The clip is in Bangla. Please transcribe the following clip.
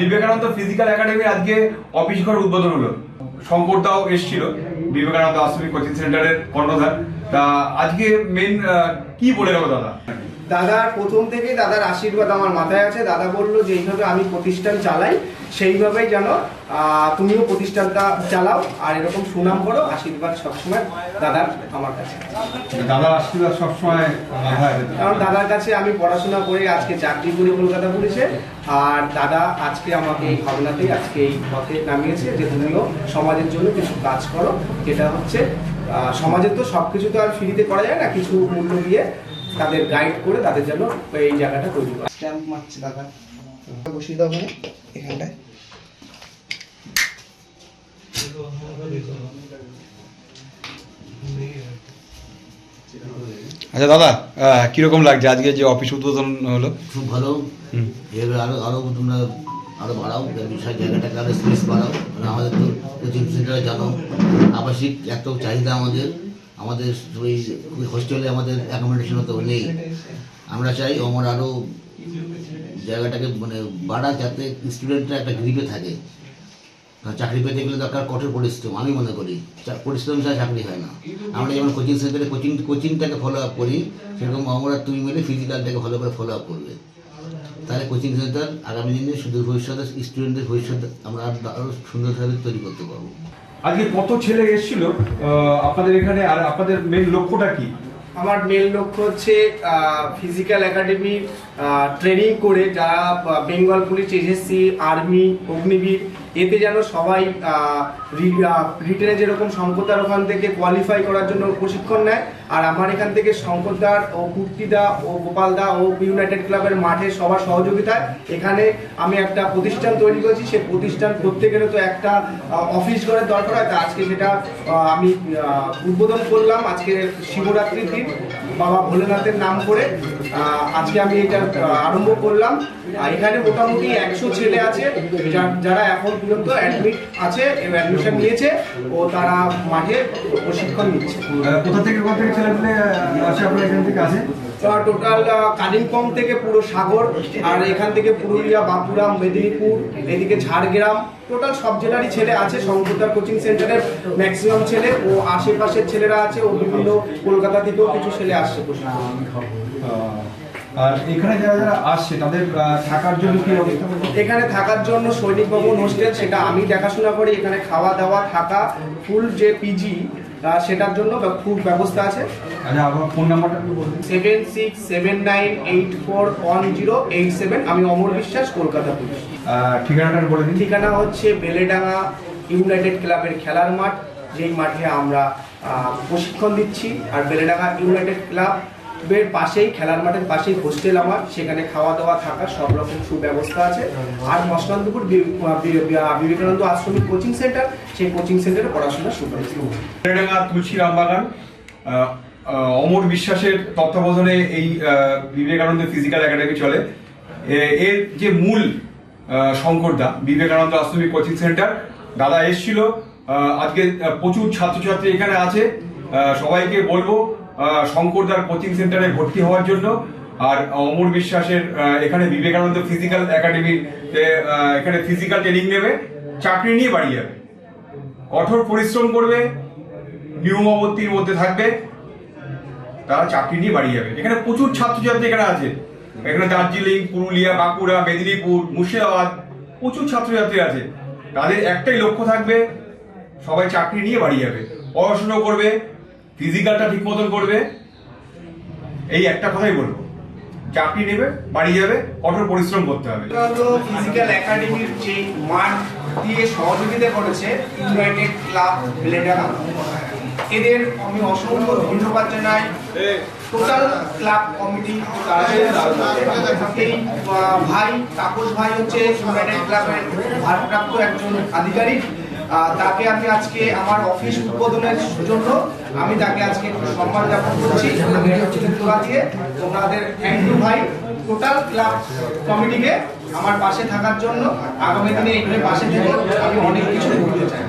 বিবেকানন্দ ফিজিক্যাল একাডেমির আজকে অফিস ঘর উদ্বোধন হলো। শঙ্করদাও এসেছিল, বিবেকানন্দ আশ্রমিক কোচিং সেন্টারের কর্ণধার। তা আজকে মেন কি বলে গেল দাদা? দাদার প্রথম থেকেই দাদার আশীর্বাদ আমার মাথায় আছে। দাদা বললো যে এইভাবে আমি প্রতিষ্ঠান চালাই, সেইভাবেই যেন তুমিও প্রতিষ্ঠানটা চালাও আর এরকম সুনাম করো। আশীর্বাদ সবসময় দাদার আমার কাছে। দাদার আশীর্বাদ সবসময় মাথায়, কারণ দাদার কাছে আমি পড়াশোনা করে আজকে চাকরি করি কলকাতা পুলিশে, আর দাদা আজকে আমাকে এই ভাবনাতেই আজকে এই পথে নামিয়েছে যে তুমিও সমাজের জন্য কিছু কাজ করো। যেটা হচ্ছে সমাজের তো সবকিছু তো আর ফ্রিতে করা যায় না, কিছু মূল্য দিয়ে তাদের গাইড করে তাদের জন্য এই জায়গাটা তৈরি করা। স্ট্যাম্প মারছে দাদা, বসিয়ে দাও এখানটায়। আচ্ছা দাদা, কিরকম লাগছে আজকে যে অফিস উদ্বোধন হলো? খুব ভালো। এবার আরো তোমরা আরো বাড়াও, বিশাল জায়গাটাকে আরো স্পেস বাড়াও। মানে আমাদের তো কোচিং সেন্টারে জানো আবাসিক এত চাহিদা, আমাদের ওই হোস্টেলে আমাদের অ্যাকোমোডেশন তো নেই। আমরা চাই আমার আরো জায়গাটাকে মানে বাড়া, যাতে স্টুডেন্টরা একটা গ্রিপে থাকে। চাকরি পেতে গেলে দরকার কঠোর পরিশ্রম। আমি মনে করি পরিশ্রম ছাড়া চাকরি হয় না। আমরা যেমন কোচিং সেন্টারে কোচিংটাকে ফলো আপ করি, সেরকম আমরা তুমি মিলে ফিজিক্যালটাকে ভালো করে ফলো আপ করবে। তাহলে কোচিং সেন্টার আগামী দিনে শুধু ভবিষ্যতে স্টুডেন্টদের ভবিষ্যৎ আমরা আরও সুন্দরভাবে তৈরি করতে পারবো। আজকে কত ছেলে এসেছিল আপনাদের এখানে, আর আপনাদের মেন লক্ষ্যটা কি? আমার মেন লক্ষ্য হচ্ছে ফিজিক্যাল একাডেমি ট্রেনিং করে যারা Bengal police, SSC, army, Agniveer, এতে যেন সবাই রিটেনে যেরকম শঙ্করদার ওখান থেকে কোয়ালিফাই করার জন্য প্রশিক্ষণ নেয়, আর আমার এখান থেকে শঙ্করদার ও কুর্তিদা ও গোপালদা ও ইউনাইটেড ক্লাবের মাঠে সবার সহযোগিতায় এখানে আমি একটা প্রতিষ্ঠান তৈরি করেছি। সেই প্রতিষ্ঠান করতে গেলে তো একটা অফিস ঘরের দরকার হয়। তা আজকে সেটা আমি উদ্বোধন করলাম। আজকে শিবরাত্রির দিন বাবা ভোলেনাথের নাম করে আজকে আমি এটা আরম্ভ করলাম। এখানে মোটামুটি 100 ছেলে আছে যারা এখন পর্যন্ত অ্যাডমিট আছে, অ্যাডমিশন নিয়েছে ও তারা মাঠে প্রশিক্ষণ নিচ্ছে। কোথা থেকে কোথা থেকে ছেলেগুলো আসে আপনার এখান থেকে? আছে টোটাল কালিম্পং থেকে পুরো সাগর, আর এখান থেকে পুরুলিয়া, বাঁকুড়া, মেদিনীপুর, এদিকে ঝাড়গ্রাম, টোটাল সব জেলারই ছেলে আছে। শঙ্করদার কোচিং সেন্টারের ম্যাক্সিমাম ছেলে ও আশেপাশের ছেলেরা আছে, ও বিভিন্ন কলকাতা থেকেও কিছু ছেলে আসছে। আর এখানে যারা যারা আসছে তাদের থাকার জন্য কি ব্যবস্থা? এখানে থাকার জন্য সৈনিক ভবন হোস্টেল, সেটা আমি দেখাশোনা করি। এখানে খাওয়া দাওয়া থাকা ফুল যে পিজি, সেটার জন্য খুব ব্যবস্থা আছে। আচ্ছা, আপনার ফোন নাম্বারটা একটু বলুন। 7679841087। আমি অমর বিশ্বাস, কলকাতা পুলিশ। ঠিকানাটা বলে দিন। ঠিকানা হচ্ছে বেলেডাঙ্গা ইউনাইটেড ক্লাবের খেলার মাঠ, যেই মাঠে আমরা প্রশিক্ষণ দিচ্ছি। আর বেলেডাঙ্গা ইউনাইটেড ক্লাবের পাশেই, খেলার মাঠের পাশেই হোস্টেল আমার, সেখানে খাওয়া দাওয়া থাকা সব রকম সুব্যবস্থা আছে। আর মসলান্তপুর বিবেকানন্দ আশ্রমিক কোচিং সেন্টার, সেই কোচিং সেন্টারে পড়াশোনার সুব্যবস্থা। বেলেডাঙ্গা তুলসী রামবাগান, অমর বিশ্বাসের তত্ত্বাবধানে এই বিবেকানন্দ ফিজিক্যাল একাডেমি চলে। এর যে মূল শঙ্করদা, বিবেকানন্দ আশ্রমিক কোচিং সেন্টার, দাদা এসেছিল। আজকে প্রচুর ছাত্রছাত্রী এখানে আছে। সবাইকে বলবো শঙ্করদার কোচিং সেন্টারে ভর্তি হওয়ার জন্য। আর অমর বিশ্বাসের এখানে বিবেকানন্দ ফিজিক্যাল একাডেমির এখানে ফিজিক্যাল ট্রেনিং নেবে, চাকরি নিয়ে বাড়ি যাবে। কঠোর পরিশ্রম করবে, নিয়মাবর্তির মধ্যে থাকবে, তারা চাকরি নিয়ে বাড়ি যাবে। এখানে প্রচুর ছাত্রছাত্রী এখানে আছে। এখানে দার্জিলিং, পুরুলিয়া, বাঁকুড়া, মেদিনীপুর, মুর্শিদাবাদ প্রচুর ছাত্রছাত্রী আছে। তাদের একটাই লক্ষ্য থাকবে, সবাই চাকরি নিয়ে বাড়ি যাবে, পড়াশোনা করবে, ফিজিক্যালটা ঠিক মতন করবে। এই একটা কথাই বলবো, চাকরি নেবে, বাড়ি যাবে, কঠোর পরিশ্রম করতে হবে। ফিজিক্যাল একাডেমির যে মাঠ দিয়ে সহযোগিতা করেছে ইউনাইটেড ক্লাব বেলেডাঙ্গা, এদের আমি অসংখ্য ধন্যবাদ জানাই। টোটাল ক্লাব কমিটি, এই ভাই তাপস ভাই হচ্ছে ইউনাইটেড ক্লাবের ভারপ্রাপ্ত একজন আধিকারিক। তাকে আমি আজকে আমার অফিস উদ্বোধনের জন্য আমি তাকে আজকে সম্মান জ্ঞাপন করছি। তোলা দিয়ে তোমাদের থ্যাংক ইউ ভাই, টোটাল ক্লাব কমিটিকে আমার পাশে থাকার জন্য। আগামী দিনে এইভাবে পাশে থেকে আমি অনেক কিছু করতে চাই।